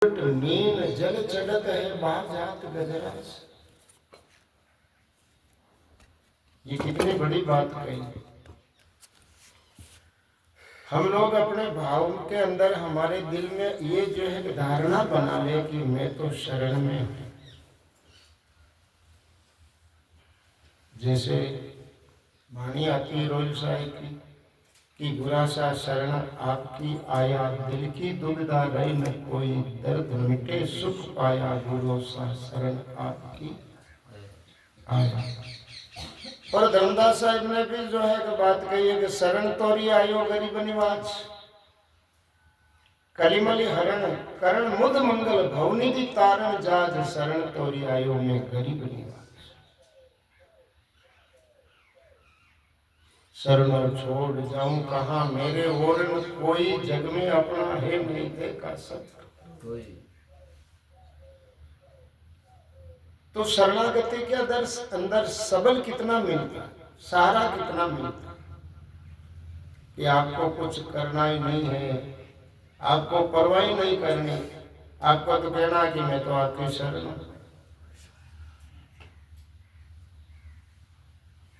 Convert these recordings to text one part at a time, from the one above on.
नीन जल चढ़त है बाजात गजराज। ये कितनी बड़ी बात कही। हम लोग अपने भाव के अंदर हमारे दिल में ये जो है धारणा बना ले कि मैं तो शरण में हूं। जैसे वाणी आती है रोज साहिब की कि बुरा सा शरण आपकी आया, दिल की दुविधा रही न कोई, दर्द मिटे सुख पाया, गुरु सा शरण आपकी आया। और धर्मदास साहब ने भी जो है कि बात कही है कि शरण तोरी आयो गरीब निवाज, कलिमली हरण करण मुद मंगल भवनिधि तारण जाज, शरण तोरी आयो में गरीब निवाज। शरण छोड़ जाऊं कहाँ मेरे और कोई, जग में अपना है नहीं देखा सब। तो शरणागति के अंदर सबल कितना मिलता, सहारा कितना मिलता कि आपको कुछ करना ही नहीं है, आपको परवाह ही नहीं करनी, आपको तो कहना कि मैं तो आपकी शरण हूं।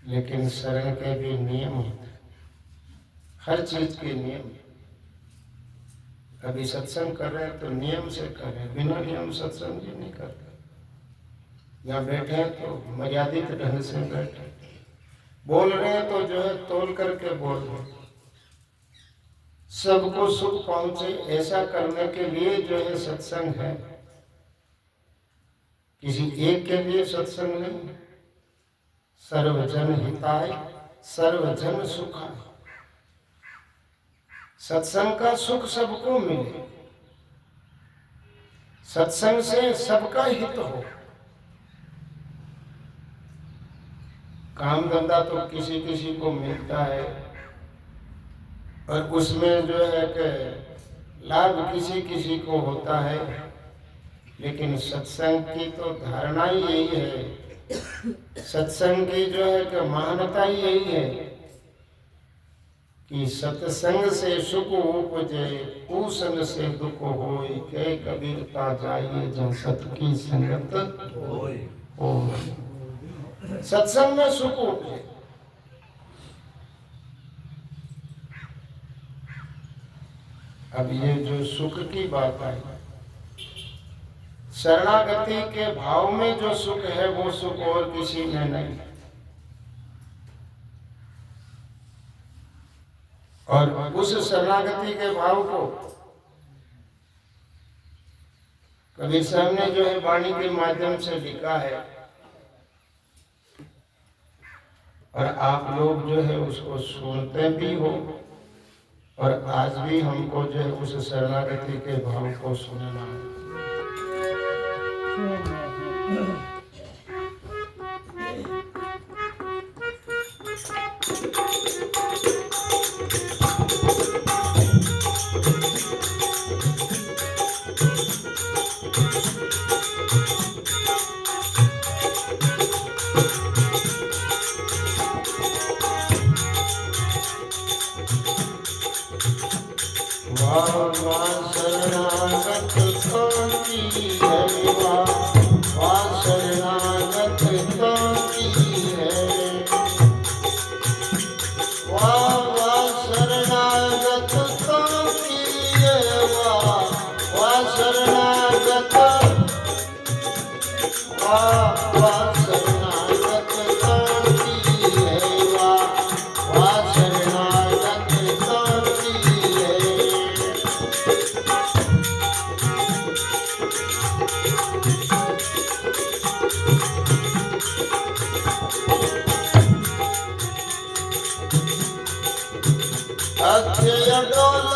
लेकिन शरण के भी नियम होते, हर चीज के नियम। अभी सत्संग कर रहे हैं तो नियम से कर रहे हैं, बिना नियम सत्संग भी नहीं करते। यहाँ बैठे हैं तो मर्यादित ढंग से बैठे, बोल रहे हैं तो जो है तोल करके बोल रहे, सबको सुख पहुंचे ऐसा करने के लिए जो है सत्संग है, किसी एक के लिए सत्संग नहीं। सर्वजन हिताय सर्वजन सुखाय, सत्संग का सुख सबको मिले, सत्संग से सबका हित हो। काम धंधा तो किसी किसी को मिलता है और उसमें जो है कि लाभ किसी किसी को होता है, लेकिन सत्संग की तो धारणा ही यही है, सत्संग की जो है कि महानता ही यही है कि सत्संग से सुख उपजे, कुसंग से दुख होय, कह कबीरता जाइए जन सत की संगत होय। सत्संग में सुख उपजे। अब ये जो सुख की बात आई, शरणागति के भाव में जो सुख है वो सुख और किसी में नहीं। और उस शरणागति के भाव को कबीर साहब ने जो है वाणी के माध्यम से लिखा है और आप लोग जो है उसको सुनते भी हो, और आज भी हमको जो है उस शरणागति के भाव को सुनना है। शरणागत तो की है, वाह शरणागत तो की है, वाह शरणागत तो की है, वाह शरणागत, वाह शरणागत तो की है, वाह शरणागत तो की है। अक्षय डोल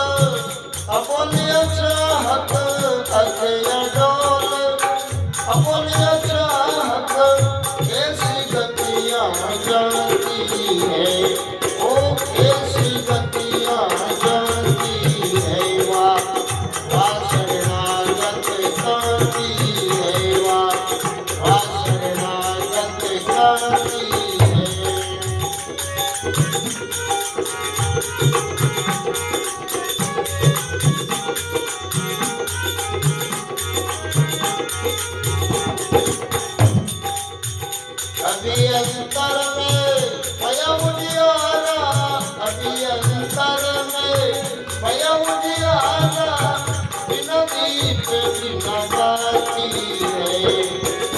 अपोलिय चाहत, अक्षय डोल अपोलिय चाहत, कैसी गतियाँ जानती है, ओ कैसी गतियाँ जानती है, वाह शरणागत करती है, वाह शरणागत करती है। दीप बिना बाती है,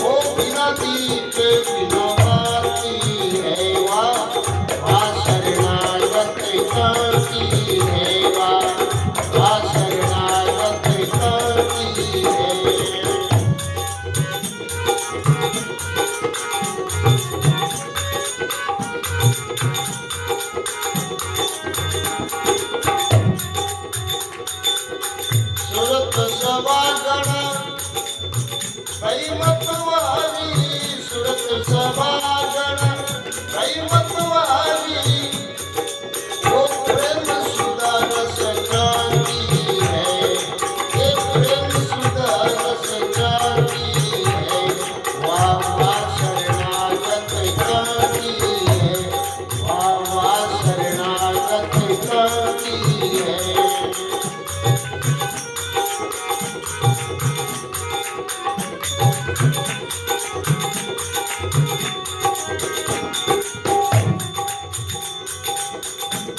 ओ बिना दीप बिना बाती है, वाह शरणागत कांति है, वाह शरणागत कांति है। सुरत सभागण भई मतवारी, सुरत सभागण भई मतवारी, वो प्रेम सुधा रस क्रांति है, ये प्रेम सुधा रस क्रांति है, वाह शरणागत क्रांति है, वाह शरणागत क्रांति है।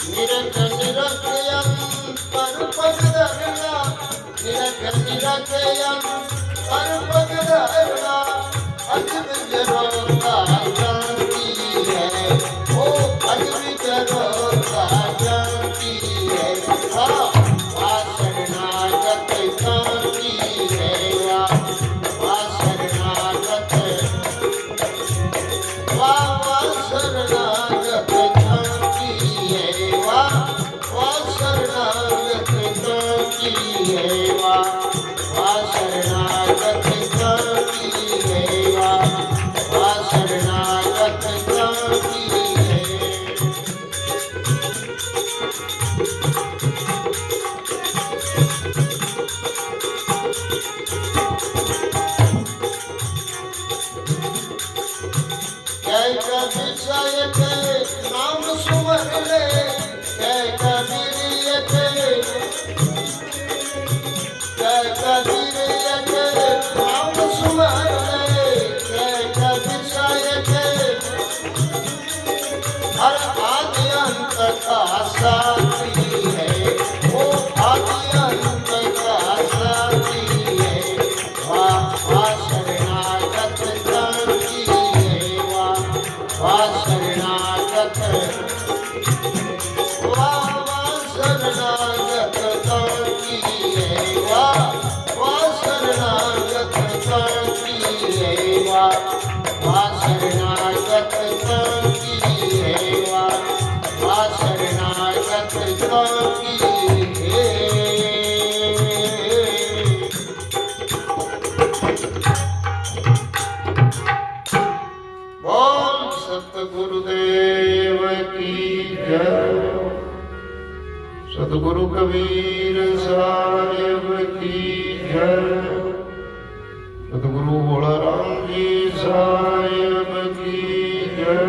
निरख निरखयं परपद धरना, निरख निरखयं परपद धरना, अजविजरों का क्रांति है, ओ अजविजरों का क्रांति है, वाह शरणागत क्रांति है, वाह शरणागत, वाह शरणागत क्रांति है, वाह शरणागत क्रांति है, वाह शरणागत क्रांति है, वाह शरणागत क्रांति है। जय कबीर के नाम सुमर ले, जय कबीर के, जय कबीर के नाम सुमर ले, जय कबीर के हर आदि अंत का साथी है, वो आदि अंत का साथी है, वाह शरणागत क्रांति है, वाह शरणागत, वाह शरणागत क्रांति है, वाह शरणागत क्रांति है, वाह शरणागत क्रांति है, वाह शरणागत क्रांति है। बोल सतगुरुदेव की जय, सतगुरु कबीर साहिब की जय, सतगुरु भोला राम जी साहिब की जय,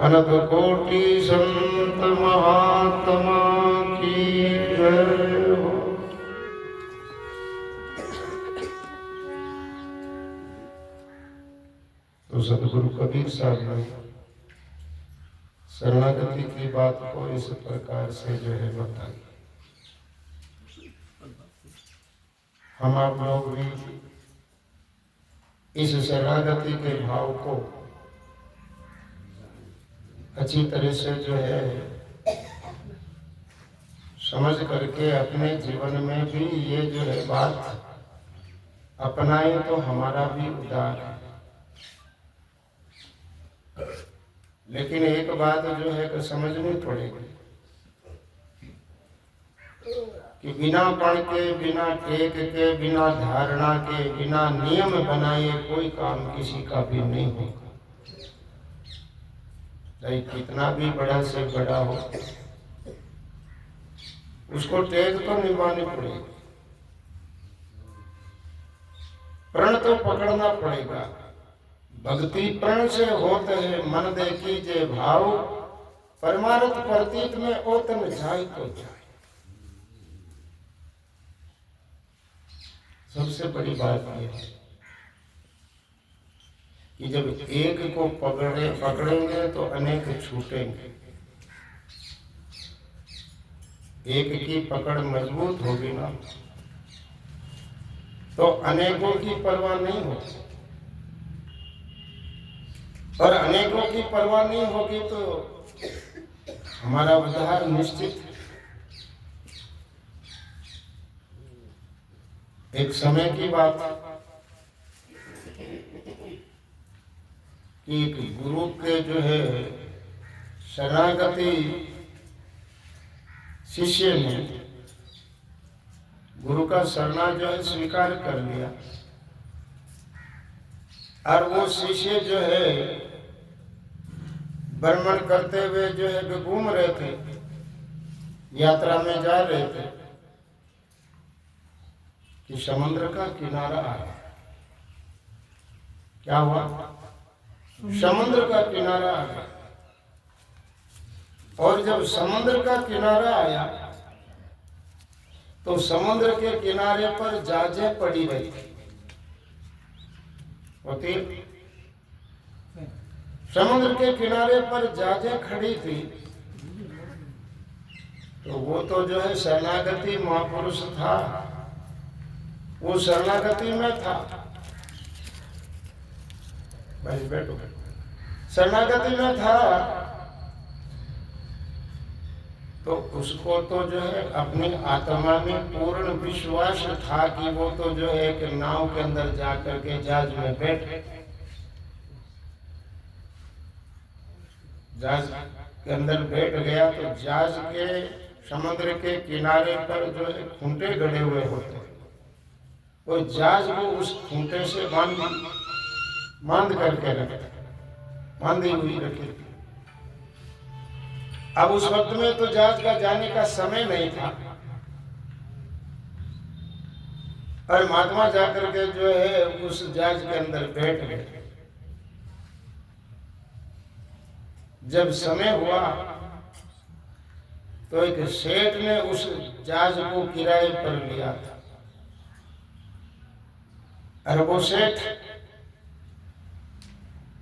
अनंत कोटि संत महात्मा की जय हो। तो सतगुरु कबीर साहब ने शरणागति की बात को इस प्रकार से जो है बताई। हम आप लोग भी इस शरणागति के भाव को अच्छी तरह से जो है समझ करके अपने जीवन में भी ये जो है बात अपनाएं तो हमारा भी उद्धार है। लेकिन एक बात जो है कि समझनी पड़ेगी कि बिना पढ़ के, बिना टेक के, बिना धारणा के, बिना नियम बनाए कोई काम किसी का भी नहीं होगा। चाहे कितना भी बड़ा से बड़ा हो, उसको टेक तो निभानी पड़ेगी, प्रण तो पकड़ना पड़ेगा। भक्ति प्रण से होते है मन देखी जे भाव, परमार्थ प्रतीत में ओतन जाए तो जाए। सबसे बड़ी बात यह है कि जब एक को पकड़ेंगे तो अनेक छूटेंगे। एक की पकड़ मजबूत होगी ना तो अनेकों की परवाह नहीं होगी, और अनेकों की परवाह नहीं होगी तो हमारा उद्धार निश्चित है। एक समय की बात कि एक गुरु के जो है शरणागति शिष्य ने गुरु का शरणा जो है स्वीकार कर लिया, और वो शिष्य जो है भ्रमण करते हुए जो है घूम रहे थे, यात्रा में जा रहे थे कि समुद्र का किनारा आया। क्या हुआ? समुद्र का किनारा आ गया। और जब समुद्र का किनारा आया तो समुद्र के किनारे पर जहाजें पड़ी रही होती, समुद्र के किनारे पर जहाजें खड़ी थी। तो वो तो जो है शरणागति महापुरुष था, वो शरणागति में था। भाई बैठो, शरणागति में था तो उसको तो जो है अपनी आत्मा में पूर्ण विश्वास था कि वो तो जो है एक नाव के अंदर जाकर के जहाज में बैठ, जहाज के अंदर बैठ गया तो जहाज के समुद्र के किनारे पर जो है खूंटे गड़े हुए होते, वो जहाज को उस खूंटे से बांध करके रखे, बांधी हुई रखी थी। अब उस वक्त में तो जहाज का जाने का समय नहीं था, और महात्मा जाकर के जो है उस जहाज के अंदर बैठ गए। जब समय हुआ तो एक सेठ ने उस जहाज को किराए पर लिया था, और वो सेठ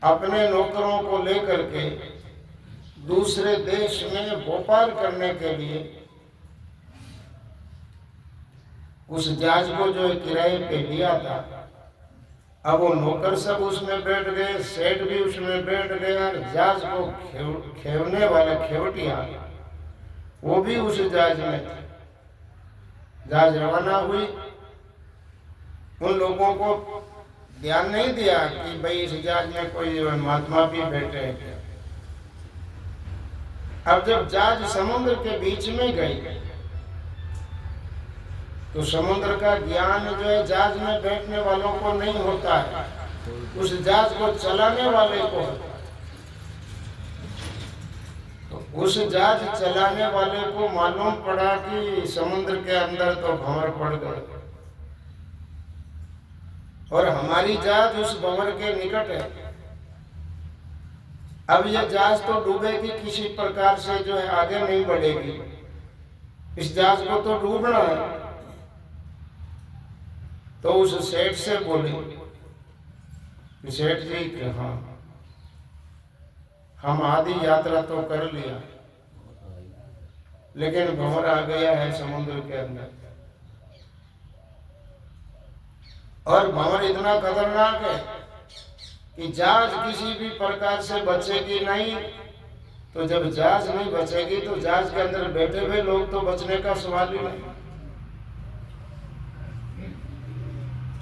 अपने नौकरों को लेकर के दूसरे देश में व्यापार करने के लिए उस जहाज को जो किराए पे लिया था। अब वो नौकर सब उसमें बैठ गए, सेठ भी उसमें बैठ गया, जहाज को खेवने वाला खेवटिया वो भी उस जहाज में था। जहाज रवाना हुई, उन लोगों को ध्यान नहीं दिया कि भाई इस जहाज में कोई महात्मा भी बैठे हैं। अब जब जहाज समुद्र के बीच में गई तो समुद्र का ज्ञान जो है जहाज में बैठने वालों को नहीं होता है, उस जहाज को चलाने वाले को। तो उस जहाज चलाने वाले को मालूम पड़ा कि समुद्र के अंदर तो भंवर पड़ गए, और हमारी जहाज उस भंवर के निकट है। अब यह जहाज तो डूबेगी, किसी प्रकार से जो है आगे नहीं बढ़ेगी, इस जहाज को तो डूबना है। तो उस सेठ से बोले, सेठ जी कि हाँ, हम आधी यात्रा तो कर लिया, लेकिन भंवर आ गया है समुद्र के अंदर, और भंवर इतना खतरनाक है कि जहाज किसी भी प्रकार से बचेगी नहीं। तो जब जहाज नहीं बचेगी तो जहाज के अंदर बैठे हुए लोग तो बचने का सवाल ही नहीं।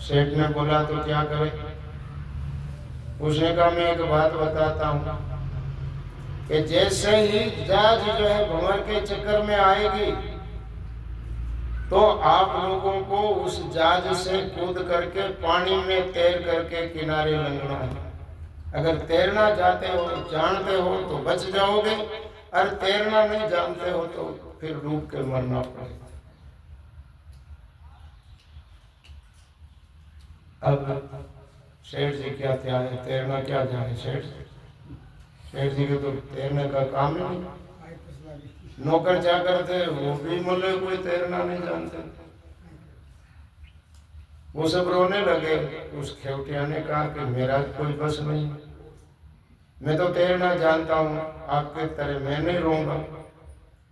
सेठ ने बोला तो क्या करे? उसने कहा मैं एक बात बताता हूँ कि जैसे ही जहाज जो है भंवर के चक्कर में आएगी तो आप लोगों को उस जहाज से कूद करके पानी में तैर करके किनारे लंघना है। अगर तैरना जानते हो तो बच जाओगे, और तैरना नहीं जानते हो तो फिर डूब के मरना पड़ेगा। अब सेठ जी क्या तैरना क्या जाने? सेठ जी के तो तैरने का काम ही नहीं। नौकर चाकर थे, वो भी बोले कोई तैरना नहीं जानते। वो सब रोने लगे। उस खेवटिया ने कहा कि मेरा कोई बस नहीं, मैं तो तैरना जानता हूँ, आपके तरह मैं नहीं रोऊंगा।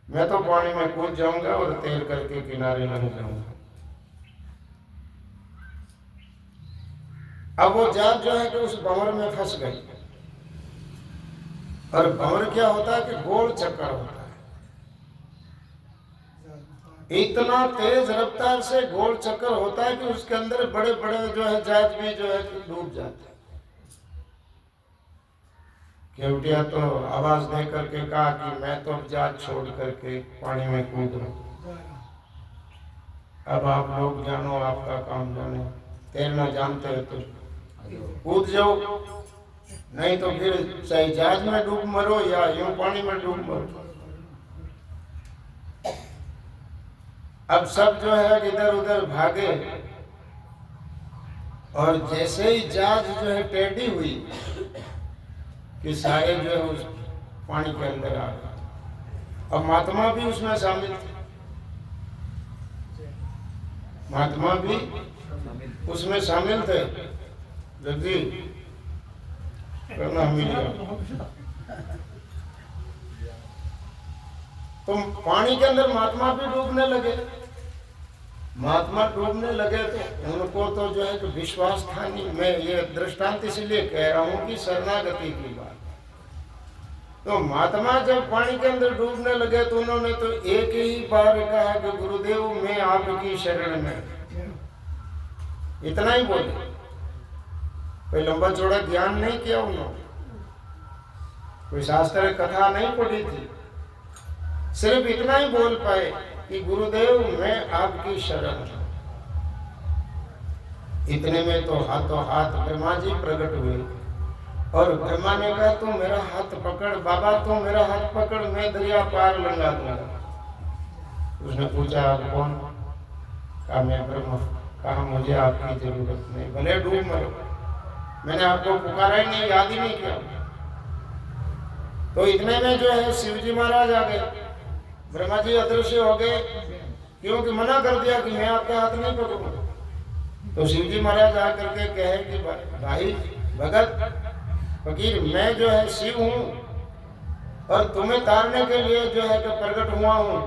मैं तो पानी में कूद जाऊंगा और तैर करके किनारे लग जाऊंगा। अब वो जात जो है कि उस भंवर में फंस गई। और भंवर क्या होता है कि गोल चक्कर होता है, इतना तेज रफ्तार से गोल चक्कर होता है कि उसके अंदर बड़े बड़े जो है जहाज भी जो है डूब जाते हैं। केवटिया तो आवाज दे करके कहा कि मैं तो जहाज छोड़ करके पानी में कूद रहा हूं। अब आप लोग जानो, आपका काम जानो, तैरना जानते हो तो कूद जाओ, नहीं तो फिर चाहे जहाज में डूब मरो या यूं पानी में डूब मरो। अब सब जो है इधर उधर भागे और जैसे ही जहाज जो है टेढ़ी हुई कि सारे जो है उस पानी के अंदर आ गए। अब महात्मा भी उसमें शामिल थे, महात्मा भी उसमें शामिल थे। जल्दी करना तो पानी के अंदर महात्मा भी डूबने लगे। महात्मा डूबने लगे तो उनको तो जो है कि विश्वास था नहीं। मैं ये दृष्टांत इसलिए कह रहा हूं कि शरणागति की बात। तो महात्मा जब पानी के अंदर डूबने लगे तो उन्होंने तो एक ही बार कहा कि गुरुदेव मैं आपकी शरण में, इतना ही बोले। कोई लंबा चौड़ा ज्ञान नहीं किया उन्होंने, कोई शास्त्र कथा नहीं पढ़ी थी, सिर्फ इतना ही बोल पाए कि गुरुदेव मैं आपकी शरण हूं। इतने में तो हाथों हाथ ब्रह्मा जी प्रकट हुए और ब्रह्मा ने कहा तू मेरा हाथ पकड़ बाबा, तू मेरा हाथ पकड़, मैं दरिया पार लंघा दूंगा। उसने पूछा आप कौन? कहा मैं ब्रह्मा। कहा मुझे आपकी जरूरत नहीं, भले डूब मरो, मैंने आपको पुकारा ही नहीं, याद ही नहीं किया। तो इतने में जो है शिवजी महाराज आ गए। ब्रह्मा जी अदृश्य हो गए क्योंकि मना कर दिया कि मैं आपका हाथ नहीं पकड़ूंगा। तो शिवजी महाराज आकर के कहे कि भाई भगत फकीर, मैं जो है शिव हूं और तुम्हें तारने के लिए जो है कि प्रकट हुआ हूं।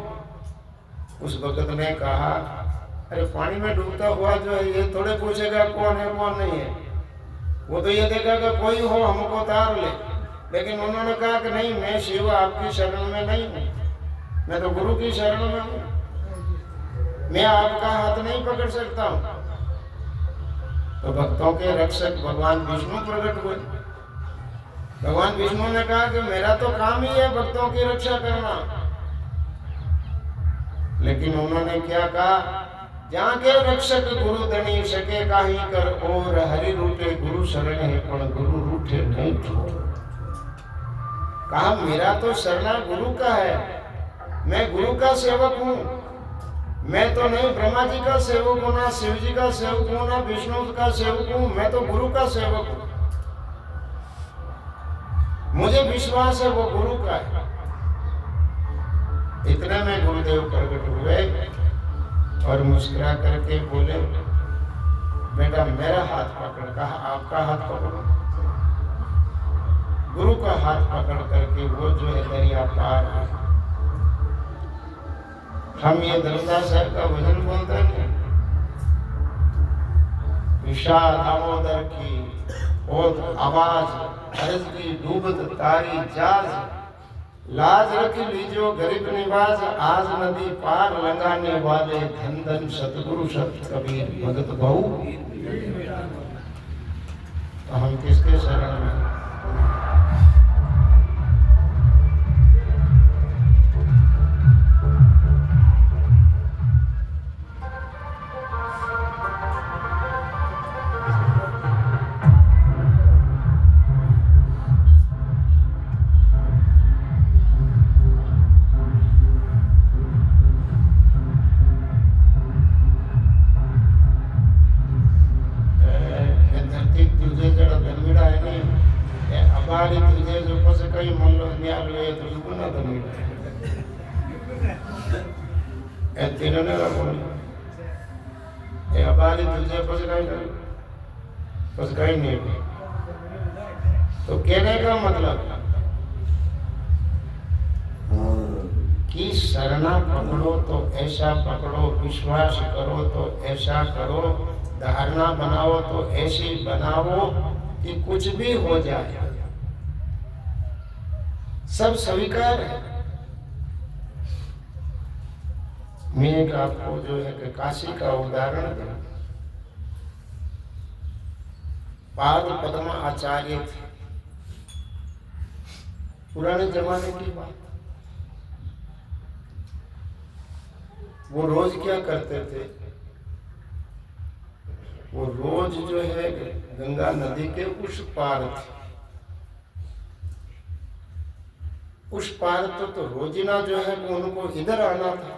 उस भगत ने कहा अरे पानी में डूबता हुआ जो है ये थोड़े पूछेगा कौन है कौन नहीं है, वो तो ये देखेगा कि कोई हो हमको तार ले। लेकिन उन्होंने कहा कि नहीं, मैं शिव आपकी शरण में नहीं हूं, मैं तो गुरु की शरण में हूं, मैं आपका हाथ नहीं पकड़ सकता हूं। तो भक्तों के रक्षक भगवान विष्णु प्रकट हुए। भगवान विष्णु ने कहा कि मेरा तो काम ही है भक्तों की रक्षा करना। लेकिन उन्होंने क्या कहा, जहाँ के रक्षक गुरु धनी सके काही कर और हरि रूठे गुरु शरण है पण गुरु रूठे नहीं छोड़। कहा मेरा तो शरणा गुरु का है, मैं गुरु का सेवक हूँ। मैं तो नहीं ब्रह्मा जी का सेवक हूँ, ना शिव जी का सेवक हूँ, ना विष्णु का सेवक हूँ, मैं तो गुरु का सेवक हूँ। मुझे विश्वास है वो गुरु का है। इतने में गुरुदेव प्रकट हुए और मुस्कुरा करके बोले बेटा मेरा हाथ पकड़। कहा आपका हाथ पकड़ो। गुरु का हाथ पकड़ करके वो जो है दरिया पार है। हम ये धर्मदास साहब का भजन बोलते हैं, विशाल दामोदर की और आवाज अर्ज की डूबत तारी जाज, लाज रख लीजो गरीब निवाज, आज नदी पार लंघाने वाले धन धन सतगुरु सत कबीर भगत बहु। तो हम किसके शरण में? तो कहने का मतलब कि शरणा पकड़ो तो ऐसा पकड़ो, विश्वास करो तो ऐसा करो, धारणा बनाओ तो ऐसी बनाओ कि कुछ भी हो जाए सब स्वीकार है। मैं एक आपको जो है कि काशी का उदाहरण दूं। पाद पद्मा आचार्य थे, पुराने जमाने की बात। वो रोज क्या करते थे, वो रोज जो है गंगा नदी के उस पार थे, उस पार तो रोजिना जो है उनको इधर आना था,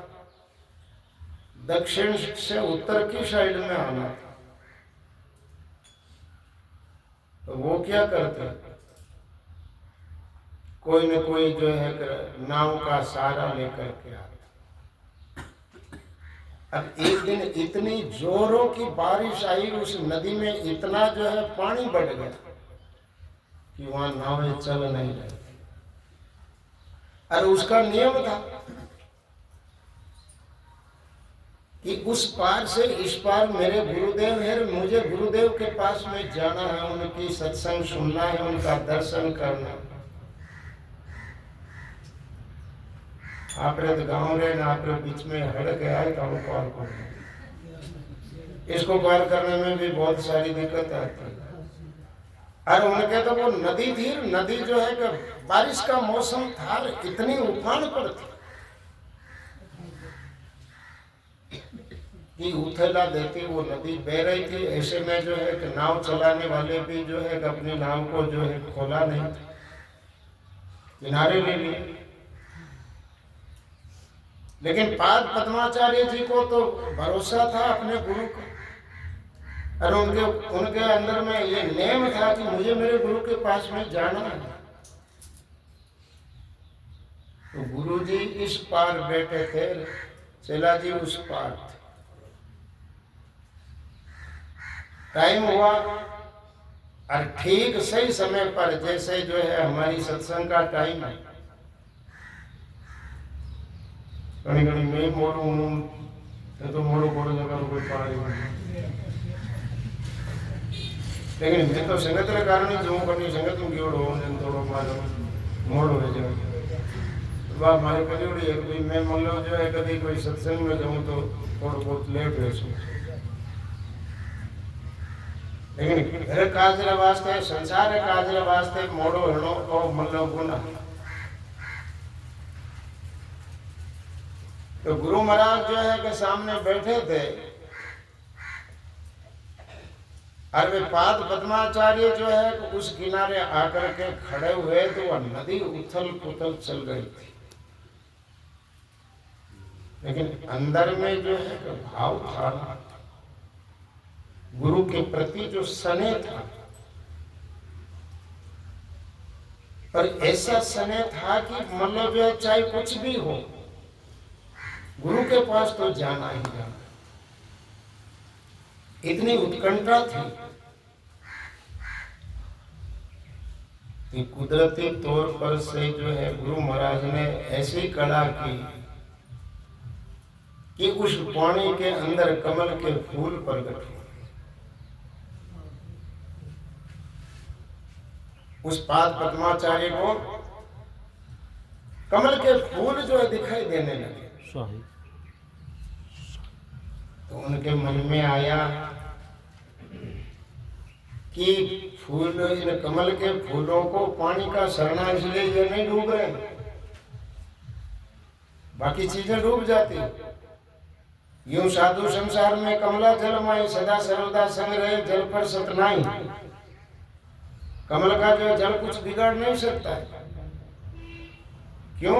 दक्षिण से उत्तर की साइड में आना था। तो वो क्या करते, कोई न कोई जो है नाव का सहारा लेकर के आता। अब एक दिन इतनी जोरों की बारिश आई, उस नदी में इतना जो है पानी बढ़ गया कि वहां नावें चल नहीं रही। और उसका नियम था कि उस पार से इस पार मेरे गुरुदेव है, मुझे गुरुदेव के पास में जाना है, उनकी सत्संग सुनना है, उनका दर्शन करना है। आप गाँव रहे ना, आप बीच में हड़ गया तो हम पार कर, इसको पार करने में भी बहुत सारी दिक्कत आती है। और उनके तो वो नदी थी, नदी जो है कि बारिश का मौसम था, इतनी उफान पर थी कि उथला देती वो नदी बह रही थी। ऐसे में जो है कि नाव चलाने वाले भी जो है कि अपनी नाव को जो है खोला नहीं, किनारे ले लिए। लेकिन पाद पद्माचार्य जी को तो भरोसा था अपने गुरु को, और उनके अंदर में ये नेम था कि मुझे मेरे गुरु के पास में जाना है। तो गुरु जी इस पार बैठे थे, चेला जी उस पार थे। टाइम हुआ और ठीक सही समय पर, जैसे जो है हमारी सत्संग का टाइम है, घड़ी घड़ी मैं मोड़ू तो मोड़ो मोड़ो जगह कोई पाड़ी, लेकिन मैं तो संगत के कारण जो कभी संगत में गियोड़ो थोड़ो मारो मोड़ो है जो बात मारे कभी उड़ी है। कभी मैं मान लो जो है कभी कोई सत्संग में जाऊँ तो थोड़ा बहुत लेट बैठूं, लेकिन घर काजरे वास्ते, संसार काजरे वास्ते मोड़ो हणो तो मतलब गुना। तो गुरु महाराज जो है कि सामने बैठे थे, और वे पाद पद्माचार्य जो है उस किनारे आकर के खड़े हुए तो वह नदी उथल पुथल चल गई थी। लेकिन अंदर में जो है कि भाव था गुरु के प्रति, जो स्नेह था, और ऐसा स्नेह था कि मतलब जो है चाहे कुछ भी हो गुरु के पास तो जाना ही जाना, इतनी उत्कंठा थी कि कुदरती तौर पर से जो है गुरु महाराज ने ऐसी कला की कि उस पानी के अंदर कमल के फूल प्रकट हुए। उस पाद पद्माचार्य को कमल के फूल जो है दिखाई देने लगे। तो उनके मन में आया कि फूल, इन कमल के फूलों को पानी का सरना, इसलिए ये नहीं डूब रहे, बाकी चीजें डूब जाती। यूं साधु संसार में कमला जल माई, सदा सर्वदा संग रहे जल पर सतनाई। कमल का जो जल कुछ बिगाड़ नहीं सकता है। क्यों?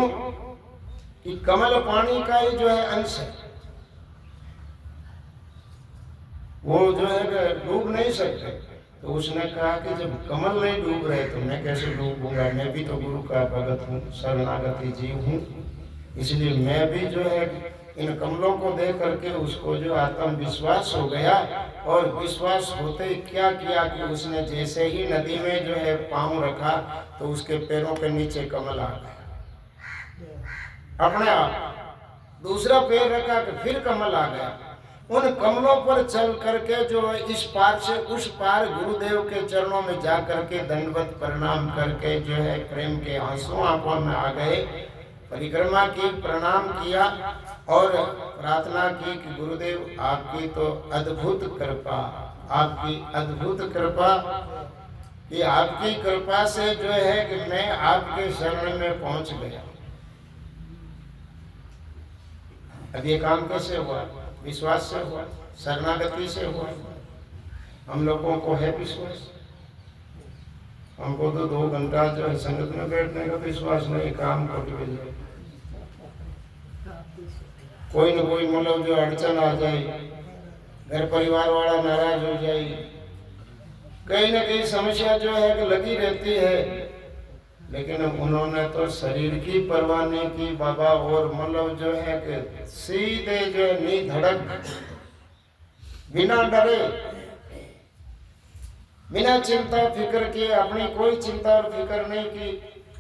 कि कमल पानी का ही जो है अंश है, वो जो है डूब नहीं सकते। तो उसने कहा कि जब कमल नहीं डूब रहे तो मैं कैसे डूबूंगा, मैं भी तो गुरु का भगत हूँ, शरणागति जीव हूँ, इसलिए मैं भी जो है इन कमलों को देख करके उसको जो आत्मविश्वास हो गया। और विश्वास होते ही क्या किया कि उसने जैसे ही नदी में जो है पांव रखा तो उसके पैरों के नीचे कमल आ गया। अपने आप दूसरा पैर रखा कि फिर कमल आ गया। उन कमलों पर चल करके जो इस पार से उस पार गुरुदेव के चरणों में जा करके दंडवत प्रणाम करके जो है प्रेम के आंसू आंखों में आ गए। परिक्रमा की, प्रणाम किया और प्रार्थना की कि गुरुदेव आपकी तो अद्भुत कृपा, आपकी अद्भुत कृपा कि आपकी कृपा से जो है कि मैं आपके शरण में पहुंच गया। अब ये काम कैसे हुआ? विश्वास से हुआ, शरणागति से हुआ। हम लोगों को है विश्वास, हमको तो 2 घंटा जो है संगत में बैठने का विश्वास नहीं, काम को कोई न कोई मतलब जो अड़चन आ जाए, घर परिवार वाला नाराज हो जाए, कहीं न कहीं समस्या जो है कि लगी रहती है। लेकिन उन्होंने तो शरीर की परवाह नहीं की बाबा, और मतलब जो है कि सीधे जो है निधड़क बिना डरे, बिना चिंता फिक्र किए, अपनी कोई चिंता और फिक्र नहीं की।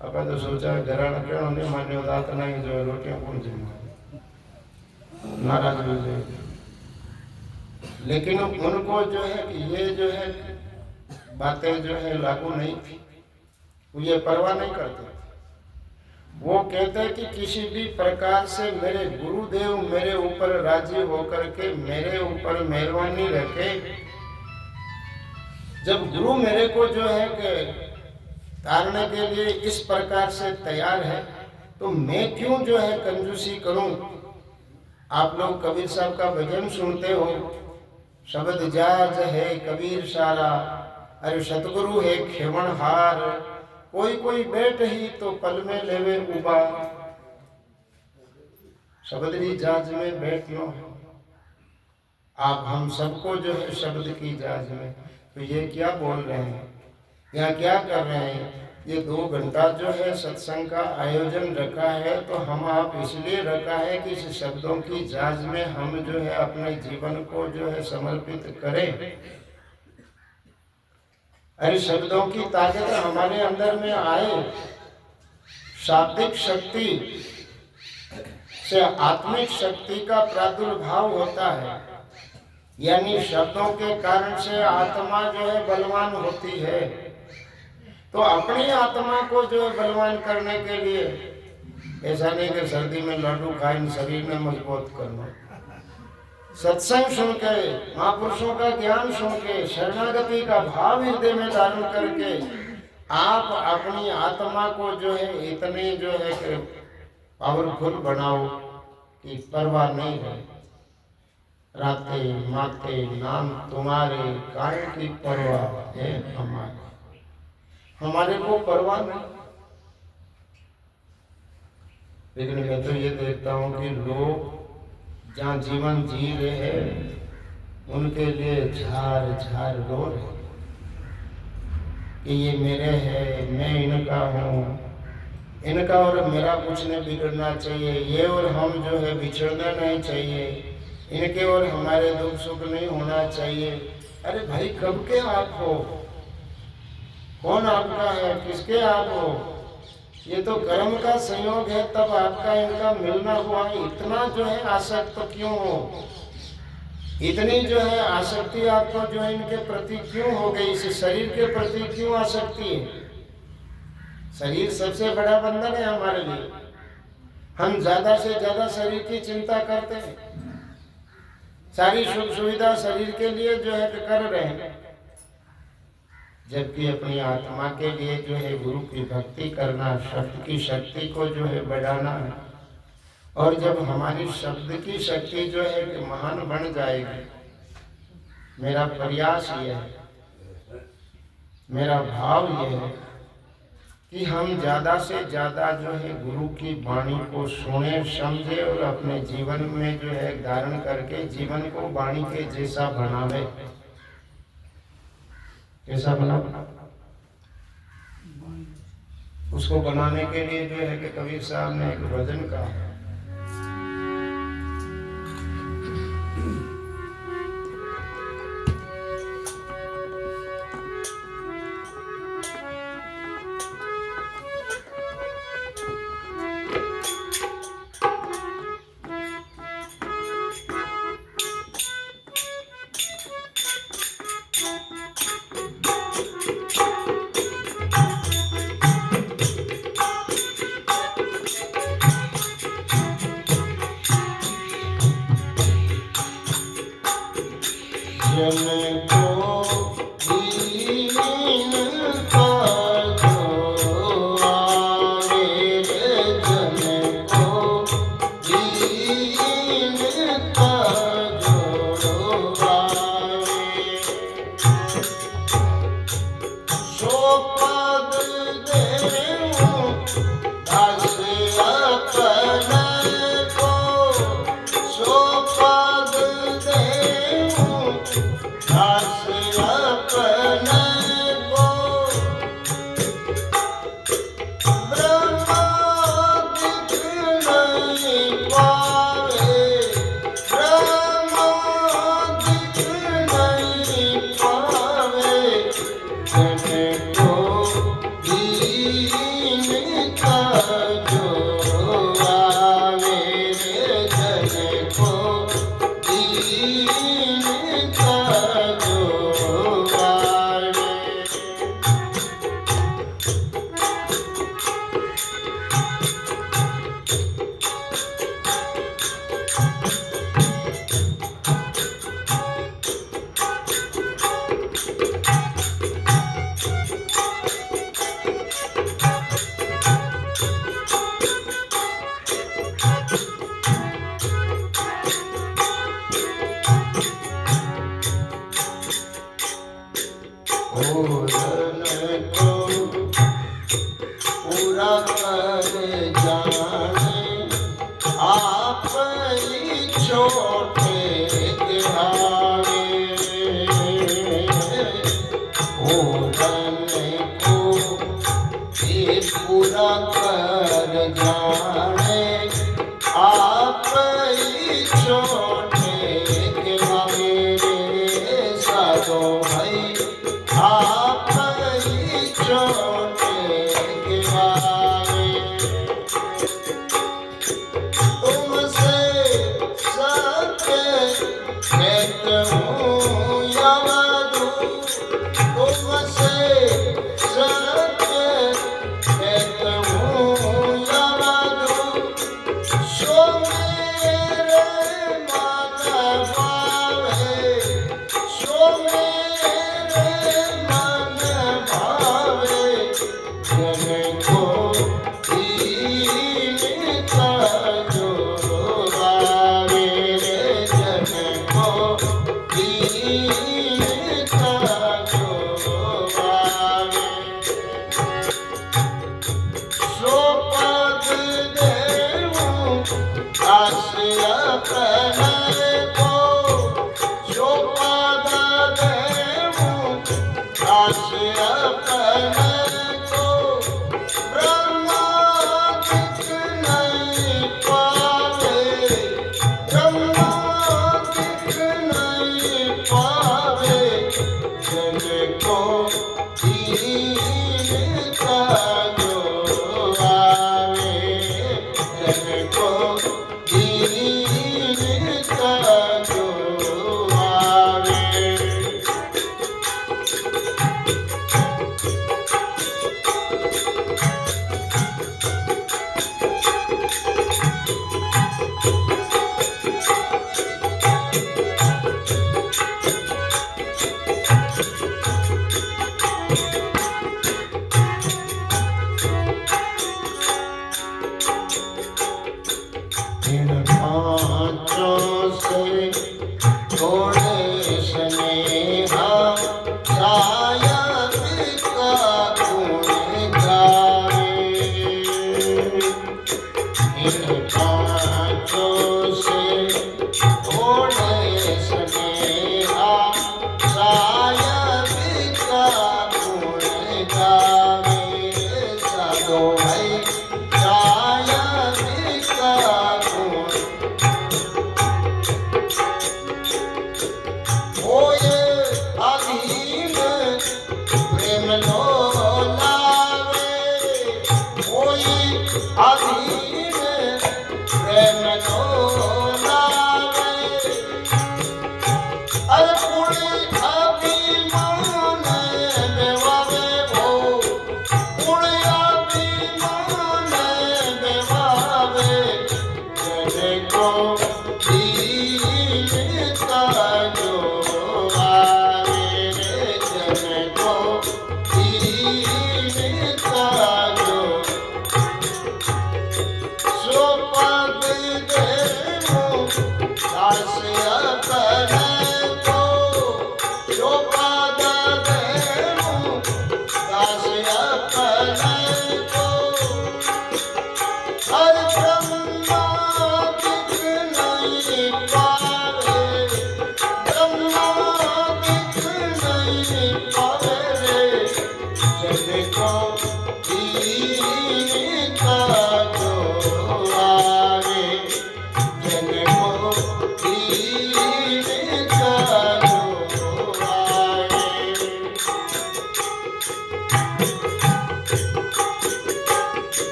अपन तो सोचा घराना क्यों नहीं मान्य उदात नहीं जो रोटियां कौन जिम्मा नाराज हो जाए। लेकिन उनको जो है कि ये जो है बातें जो है लागू नहीं थी, वो ये परवाह नहीं करते। वो कहते कि किसी भी प्रकार से मेरे गुरुदेव मेरे ऊपर राजी होकर के मेरे ऊपर मेहरबानी रखे। जब गुरु मेरे को जो है कि तारने के लिए इस प्रकार से तैयार है, तो मैं क्यों जो है कंजूसी करूं। आप लोग कबीर साहब का भजन सुनते हो, शब्द जाज है कबीर सारा, अरे सतगुरु है खेवनहार, कोई कोई बैठ ही तो पल में लेवे उबा। शब्द की जाज में बैठ लो आप, हम सबको जो है शब्द की जाज में। तो ये क्या बोल रहे हैं, यहाँ क्या कर रहे हैं? ये 2 घंटा जो है सत्संग का आयोजन रखा है, तो हम आप इसलिए रखा है कि इस शब्दों की जाज में हम जो है अपने जीवन को जो है समर्पित करें। अरे शब्दों की ताकत हमारे अंदर में आए। शाब्दिक शक्ति से आत्मिक शक्ति का प्रादुर्भाव होता है, यानी शब्दों के कारण से आत्मा जो है बलवान होती है। तो अपनी आत्मा को जो है बलवान करने के लिए ऐसा नहीं कि सर्दी में लड्डू खाए शरीर में मजबूत करना, सत्संग सुन के, महापुरुषों का ज्ञान सुन के, शरणागति का भाव हृदय में धारण करके आप अपनी आत्मा को जो है इतने जो है कि पावरफुल बनाओ कि परवाह नहीं है। राते माते नाम तुम्हारे, काय की परवाह है हमारे, हमारे को परवाह नहीं। लेकिन मैं तो ये देखता हूँ कि लोग जहाँ जीवन जी रहे हैं उनके लिए झार झार रो रहे कि ये मेरे है, मैं इनका हूँ, इनका और मेरा कुछ नहीं बिगड़ना चाहिए, ये और हम जो है बिछड़ना नहीं चाहिए, इनके और हमारे दुख सुख नहीं होना चाहिए। अरे भाई कब के आप हो, कौन आपका है, किसके आप हो? ये तो कर्म का संयोग है, तब आपका इनका मिलना हुआ है। इतना जो है आसक्त तो क्यों हो, इतनी जो है आसक्ति आपको जो है इनके प्रति क्यों हो गई, इस शरीर के प्रति क्यों आसक्ति है? शरीर सबसे बड़ा बंधन है हमारे लिए। हम ज्यादा से ज्यादा शरीर की चिंता करते हैं, सारी सुख सुविधा शरीर के लिए जो है कर रहे हैं, जबकि अपनी आत्मा के लिए जो है गुरु की भक्ति करना, शब्द की शक्ति को जो है बढ़ाना है। और जब हमारी शब्द की शक्ति जो है कि महान बन जाएगी, मेरा प्रयास ये है, मेरा भाव ये है कि हम ज़्यादा से ज़्यादा जो है गुरु की वाणी को सुने, समझे और अपने जीवन में जो है धारण करके जीवन को वाणी के जैसा बनावे। कैसा बना? उसको बनाने के लिए जो है कि कबीर साहब ने एक भजन कहा, जन को दीनता जो आवे रे, जन को दीनता जो आवे। सो पद देऊं दास अपने को, सो पद देऊं दास अपने को। ब्रह्मा दिख नहीं पावे, ब्रह्मा दिख नहीं पावे, जन को दीनता जो आवे रे, जन को दीनता जो आवे। पूरन को पूरा कर जाने, आप ही छोटे गिरावे। पूरन को ये पूरा कर जाने, आप ही छोटे गिरावे रे, साधो भाई आप ही छोटे गिरावे। तुमसे सत्य कहता हूँ यावदू, तुमसे सत्य कहता हूँ यावदू। सो मेरे मन भावे, सो मेरे मन भावे, जन को दीनता जो आवे रे, जन को दीनता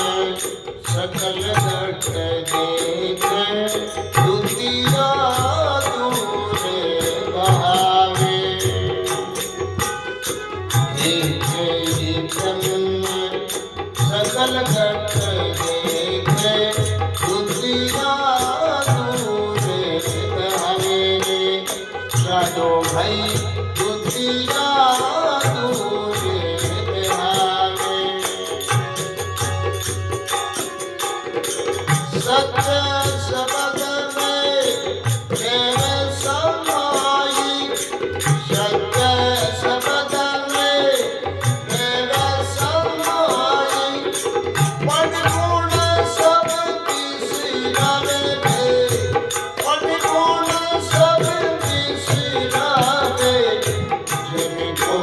सकल घट देखे दुतिया दूरे बहावे एक ही ब्रह्म सकल घट देखे दुतिया दूरे बहावे साधो भाई दुतिया सत्य शब्द में मेरे समाई सत्य शब्द में मेरे समाई परिपूर्ण सब बिसरावे परिपूर्ण सब बिसरावे जिनको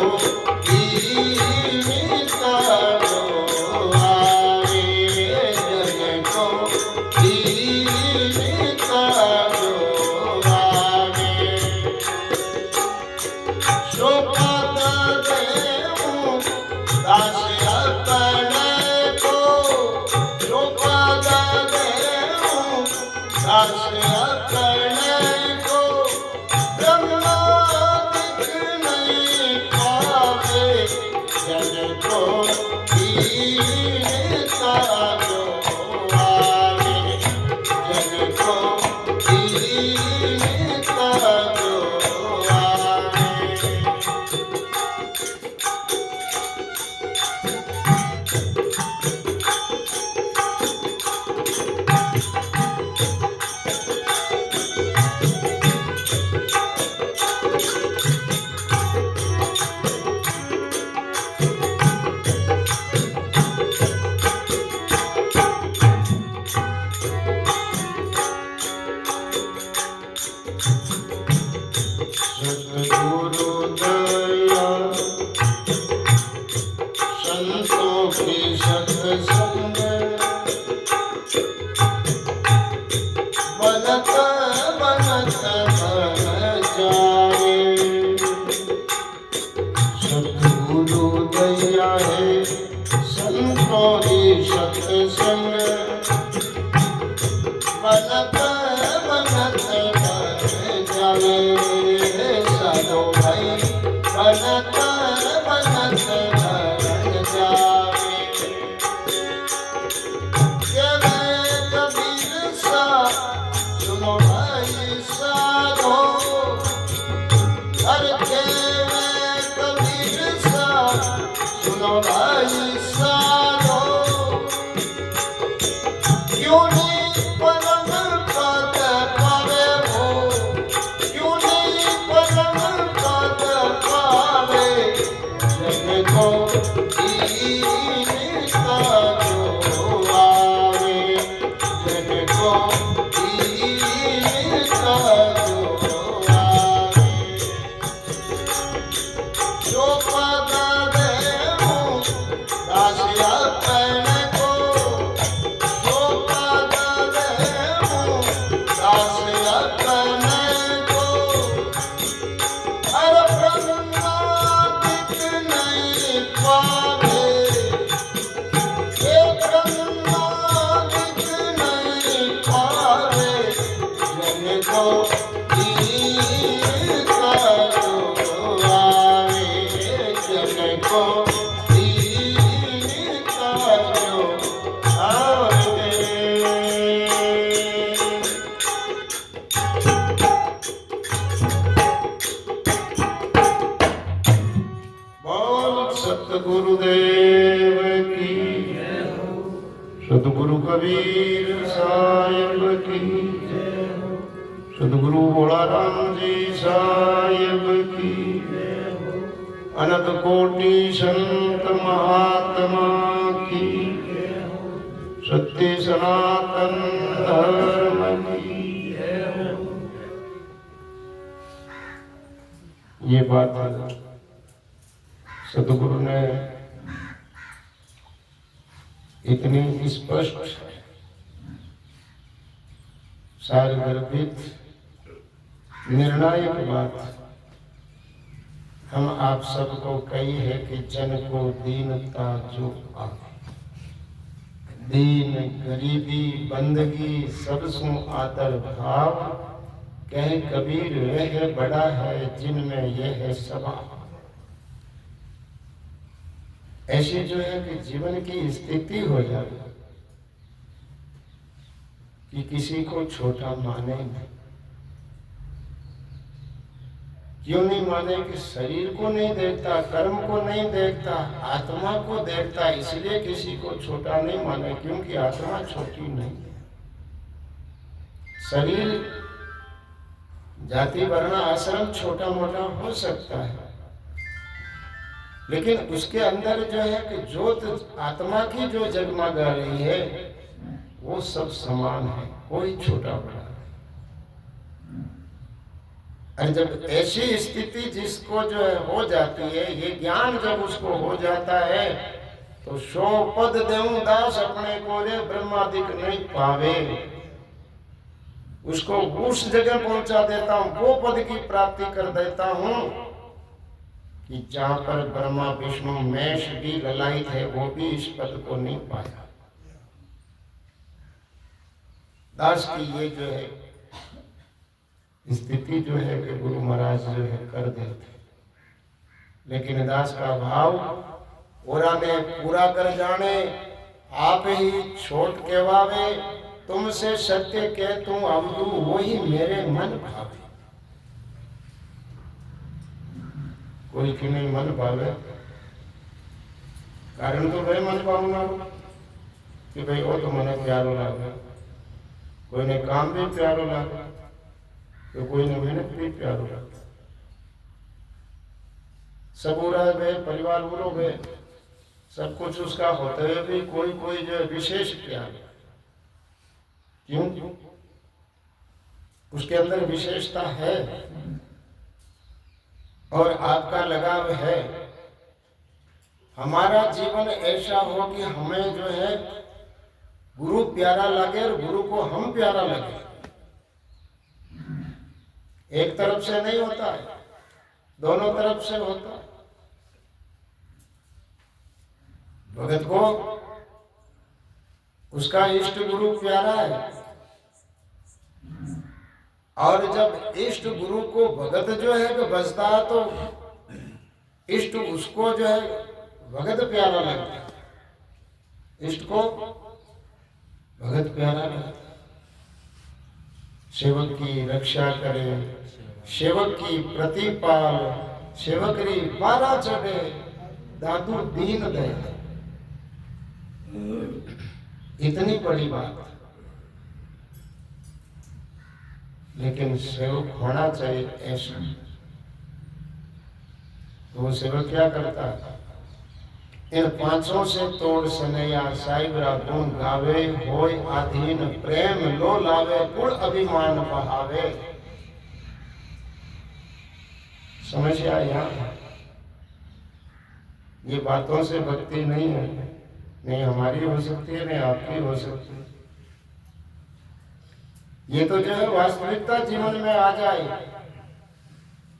सतगुरु कबीर साहिब की जय हो। सतगुरु भोला राम जी साहिब की जय हो। अनंत कोटि संत महात्मा की जय हो। सत्य सनातन धर्म की जय हो। ये बात है सतगुरु ने इतनी स्पष्ट सारगर्भित निर्णायक बात हम आप सबको कही है कि जन को दीनता जो आवे, दीन गरीबी बंदगी सब सु आदर भाव, कह कबीर वह बड़ा है जिनमें यह है सभा। ऐसी जो है कि जीवन की स्थिति हो जाए कि किसी को छोटा माने नहीं। क्यों नहीं माने कि शरीर को नहीं देखता, कर्म को नहीं देखता, आत्मा को देखता, इसलिए किसी को छोटा नहीं माने, क्योंकि आत्मा छोटी नहीं है। शरीर जाति वर्ण आश्रम छोटा मोटा हो सकता है, लेकिन उसके अंदर जो है कि ज्योत आत्मा की जो जगमगा रही है वो सब समान है, कोई छोटा बड़ा नहीं। और जब ऐसी स्थिति जिसको जो है हो जाती है, ये ज्ञान जब उसको हो जाता है तो सो पद देऊं दास अपने को रे ब्रह्मादिक नहीं पावे, उसको उस जगह पहुंचा देता हूं, वो पद की प्राप्ति कर देता हूं कि जहां पर ब्रह्मा विष्णु महेश भी ललायित है, वो भी इस पद को नहीं पाया। दास की ये जो है स्थिति जो है कि गुरु महाराज जो है कर देते, लेकिन दास का भाव पूरा ने पूरा कर जाने, आप ही छोट केवावे, तुमसे सत्य के तू अवधू वही मेरे मन भावे। कोई की नहीं मन भावे, कारण तो भाई मन पाऊंगा कि भाई वो तो मने प्यारो लागे, कोई ने काम भी प्यारो लागे तो कोई ने मेहनत भी प्यारो लागे, सब हो रहा है भाई, परिवार बुरो भाई, सब कुछ उसका होते हुए भी कोई कोई जो है विशेष प्यार। क्यों? उसके अंदर विशेषता है और आपका लगाव है। हमारा जीवन ऐसा हो कि हमें जो है गुरु प्यारा लगे और गुरु को हम प्यारा लगे। एक तरफ से नहीं होता है, दोनों तरफ से होता है। भगत को उसका इष्ट गुरु प्यारा है, और जब इष्ट गुरु को भगत जो है कि बसता है तो इष्ट उसको जो है भगत प्यारा लगता है, इष्ट को भगत प्यारा लगता है। सेवक की रक्षा करे, सेवक की प्रतिपाल, सेवकरी बारा चढ़े, दादू दीन दे। इतनी बड़ी बात, लेकिन सेवक होना चाहिए ऐसा। तो वो सेवक क्या करता है? इन पांचों से तोड़ सनैया साहिबरा गुण गावे, होय आधीन प्रेम लो लावे, गुण अभिमान बहावे। समस्या यहाँ ये बातों से भक्ति नहीं है, नहीं हमारी हो सकती है, नहीं आपकी हो सकती है। ये तो जो है वास्तविकता जीवन में आ जाए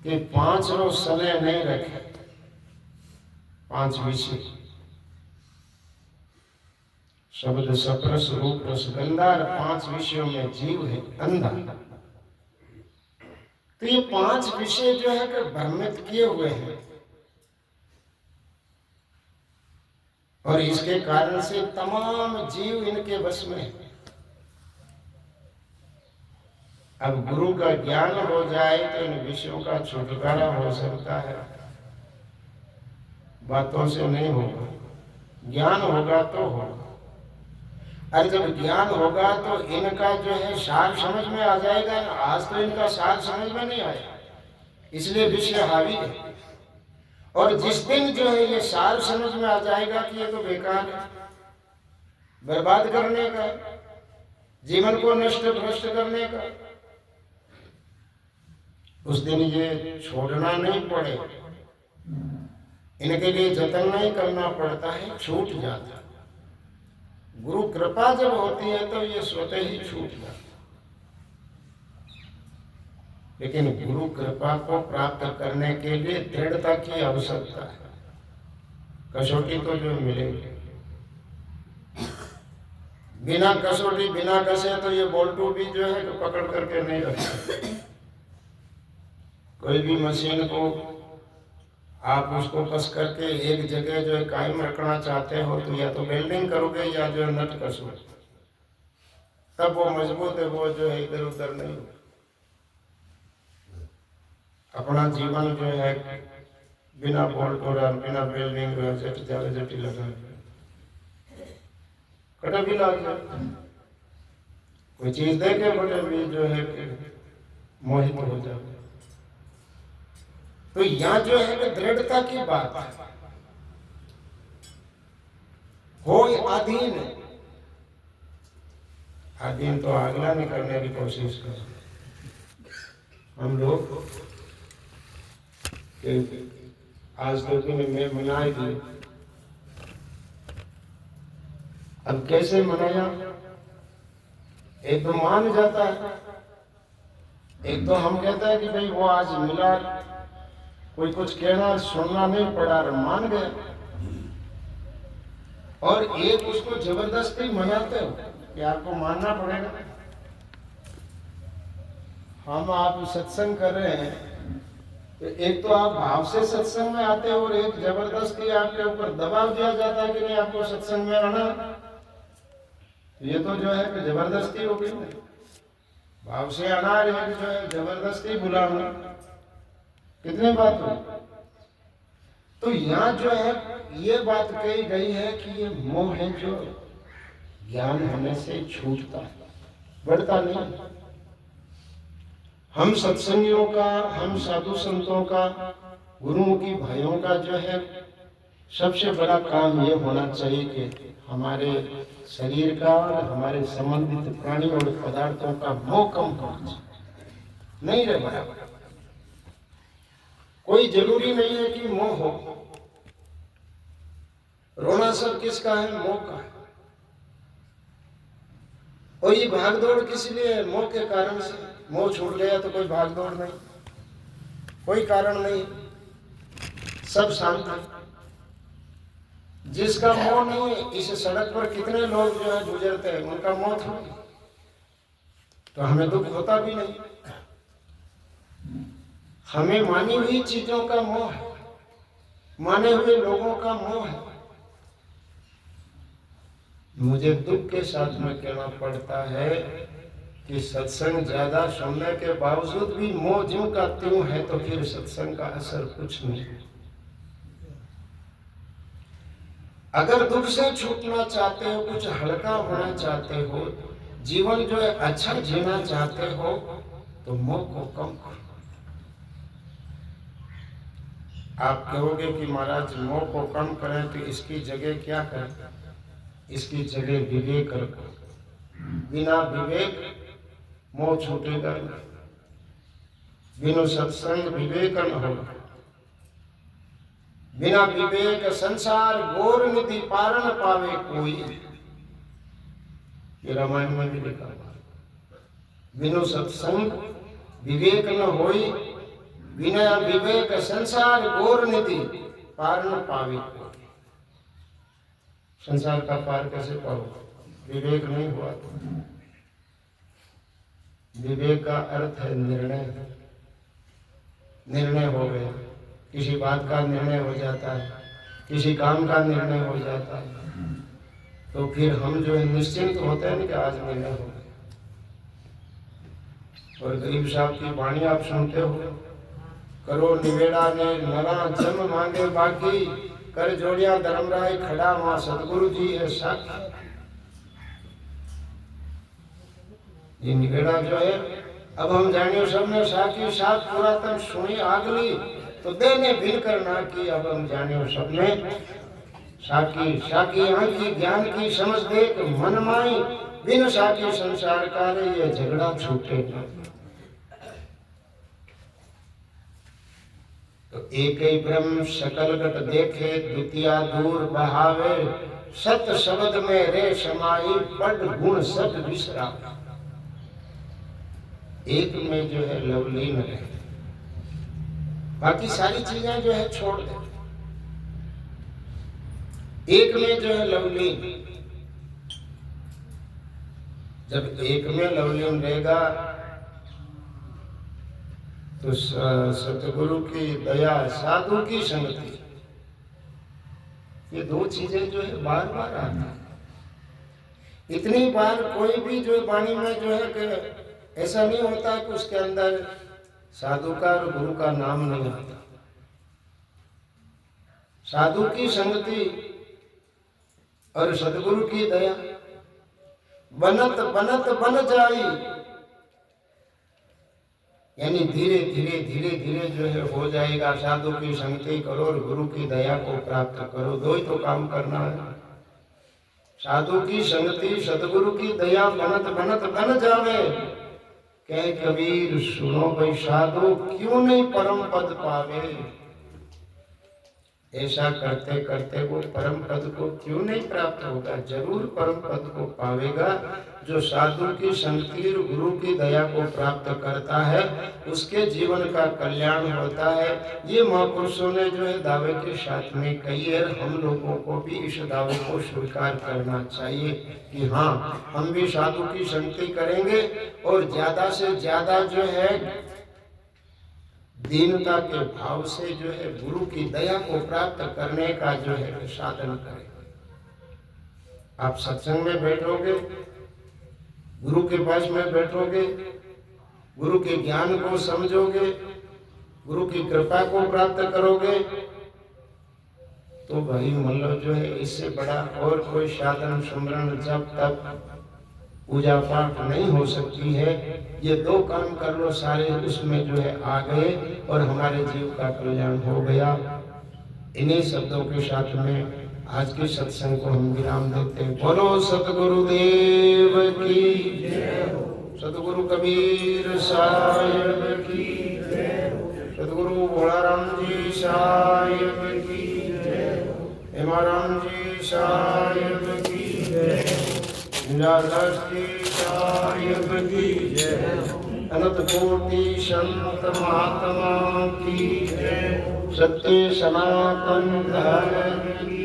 कि 5 रोज समय नहीं रखे, 5 विषय शब्द सप्रस रूप रसगंधा, 5 विषयों में जीव है अंधा। तो ये 5 विषय जो है कि भ्रमित किए हुए हैं, और इसके कारण से तमाम जीव इनके वश में है। अब गुरु का ज्ञान हो जाए तो इन विषयों का छुटकारा हो सकता है, बातों से नहीं होगा, ज्ञान होगा तो होगा। और जब ज्ञान होगा तो इनका जो है सार समझ में आ जाएगा। आज तो इनका सार समझ में नहीं आया, इसलिए विषय हावी है। और जिस दिन जो है ये सार समझ में आ जाएगा कि ये तो बेकार है, बर्बाद करने का, जीवन को नष्ट भ्रष्ट करने का, उस दिन ये छोड़ना नहीं पड़े, इनके लिए जतन नहीं करना पड़ता है, छूट जाता। गुरु कृपा जब होती है तो ये स्वतः ही छूट जाता। लेकिन गुरु कृपा को प्राप्त करने के लिए दृढ़ता की आवश्यकता है। कसौटी तो जो मिलेगी, बिना कसौटी बिना कसे तो ये बोल्टू भी जो है तो पकड़ करके नहीं रखता। कोई भी मशीन को आप उसको कस करके एक जगह जो है कायम रखना चाहते हो तो या तो वेल्डिंग करोगे या जो है नट कसोगे, तब वो मजबूत है, वो जो है इधर उधर नहीं होगा। अपना जीवन जो है बिना बोल्ट और बिना वेल्डिंग जटी लगा कटा भी लग जाता। कोई चीज देखे बड़े भी जो है मोहित हो जाता। तो यहाँ जो है दृढ़ता की बात है, हो अधीन। अधीन तो आगला नहीं करने की कोशिश कर हम लोग। आज तो मैं मनाई दी, अब कैसे मनाया? एक तो मान जाता है, एक तो हम कहते हैं कि भाई वो आज मिला, कोई कुछ कहना सुनना नहीं पड़ा और मान गए। और एक उसको जबरदस्ती मनाते हो कि आपको मानना पड़ेगा। हम आप सत्संग कर रहे हैं तो एक तो आप भाव से सत्संग में आते हो और एक जबरदस्ती आपके ऊपर दबाव दिया जाता है कि नहीं आपको सत्संग में आना। ये तो जो है कि जबरदस्ती हो गई। भाव से आना एक जो है जबरदस्ती बुलाना, कितनी बात हुई। तो यहाँ जो है ये बात कही गई है कि ये मोह है जो ज्ञान होने से छूटता है, बढ़ता नहीं। हम सत्संगियों का, हम साधु संतों का, गुरुओं की भाइयों का जो है सबसे बड़ा काम ये होना चाहिए कि हमारे शरीर का और हमारे संबंधित प्राणी और पदार्थों का मोह कम होना चाहिए। नहीं रहे बराबर। कोई जरूरी नहीं है कि मोह हो। रोना सब किसका है? मोह का है। और ये भागदौड़ किस लिए है? मोह के कारण से। मोह छूट गया तो कोई भागदौड़ नहीं, कोई कारण नहीं, सब शांत है। जिसका मोह नहीं है, इस सड़क पर कितने लोग जो है गुजरते हैं, उनका मोह था तो हमें दुख होता भी नहीं। हमें मानी हुई चीजों का मोह है, माने हुए लोगों का मोह है। मुझे दुख के साथ में कहना पड़ता है कि सत्संग ज्यादा सुनने के बावजूद भी मोह ज्यों का त्यों है, तो फिर सत्संग का असर कुछ नहीं। अगर दुख से छूटना चाहते हो, कुछ हल्का होना चाहते हो, जीवन जो है अच्छा जीना चाहते हो, तो मोह को कम करो। आप कहोगे कि महाराज मोह को कम करें तो इसकी जगह क्या करें? इसकी जगह विवेक रखो। बिना विवेक मोह छूटेगा नहीं। बिना सत्संग विवेक न होगा। बिना विवेक संसार घोर निधि पार न पावे कोई। ये रामायण में भी लिखा है। बिना सत्संग विवेक न होई, बिना विवेक संसार घोर निधि पार न पावे। संसार का पार कैसे पाओ? विवेक नहीं हुआ तो। विवेक का अर्थ है निर्णय। निर्णय हो गया, किसी बात का निर्णय हो जाता है, किसी काम का निर्णय हो जाता है, तो फिर हम जो है निश्चिंत होते हैं कि आज निर्णय हो गया। और गरीब साहब की वाणी आप सुनते हो, करो निवेड़ा ने नरा जन्म मांगे बाकी, कर जोड़िया धर्मराय खड़ा मां सतगुरु जी है साक्षी। ये निगेड़ा जो है अब हम जानियो सबने साकी साथ पुरातन सुनी आगली तो देने भिल कर ना की अब हम जानियो सबने साकी साकी आंखी ज्ञान की समझ देख मन माई बिन साकी संसार का रे ये झगड़ा छूटे ना। तो एक ही ब्रह्म सकल घट देखे द्वितीया दूर बहावे सत शब्द में रे समाई बड़ गुण सब विसरा। एक में जो है लवलीन है, बाकी सारी चीजें जो है छोड़ दे। एक में जो है लवलीन, जब एक में लवलीन रहेगा तो सतगुरु की दया साधु की संगति, ये दो चीजें जो है बार बार आती है। इतनी बार कोई भी जो वाणी में जो है कि ऐसा नहीं होता कि उसके अंदर साधु का और गुरु का नाम नहीं आता। साधु की संगति और सदगुरु की दया बनत बनत बन जाई, यानी धीरे धीरे धीरे धीरे जो है हो जाएगा। साधु की संगति करो और गुरु की दया को प्राप्त करो, दो ही तो काम करना है। साधु की संगति सदगुरु की दया बनत बनत बन जावे। कह कबीर सुनो भाई साधु क्यों नहीं परम पद पावे। ऐसा करते करते वो परम पद को क्यों नहीं प्राप्त होगा, जरूर परम पद को पावेगा। जो साधु की संगति और गुरु की दया को प्राप्त करता है उसके जीवन का कल्याण होता है। ये महापुरुषों ने जो है दावे के साथ में कही है, हम लोगों को भी इस दावे को स्वीकार करना चाहिए कि हाँ हम भी साधु की संगति करेंगे और ज्यादा से ज्यादा जो है दीनता के भाव से जो है गुरु की दया को प्राप्त करने का जो है साधन करें। आप सत्संग में बैठोगे, गुरु के पास में बैठोगे, गुरु के ज्ञान को समझोगे, गुरु की कृपा को प्राप्त करोगे, तो भाई मतलब जो है इससे बड़ा और कोई साधन सुमरन जब तक पूजा पाठ नहीं हो सकती है। ये दो काम कर लो सारे उसमें जो है आ गए और हमारे जीव का कल्याण हो गया। इन्हीं शब्दों के साथ में आज के सत्संग को हम विराम देते हैं। बोलो सतगुरुदेव की जय, सतगुरु कबीर साहिब की जय, सतगुरु भोलाराम जी साहिब की जय, हेमाराम जी साहिब की जय, साहिब की जय, अनंत कोटि संत महात्मा की जय, सत्य सनातन धर्म की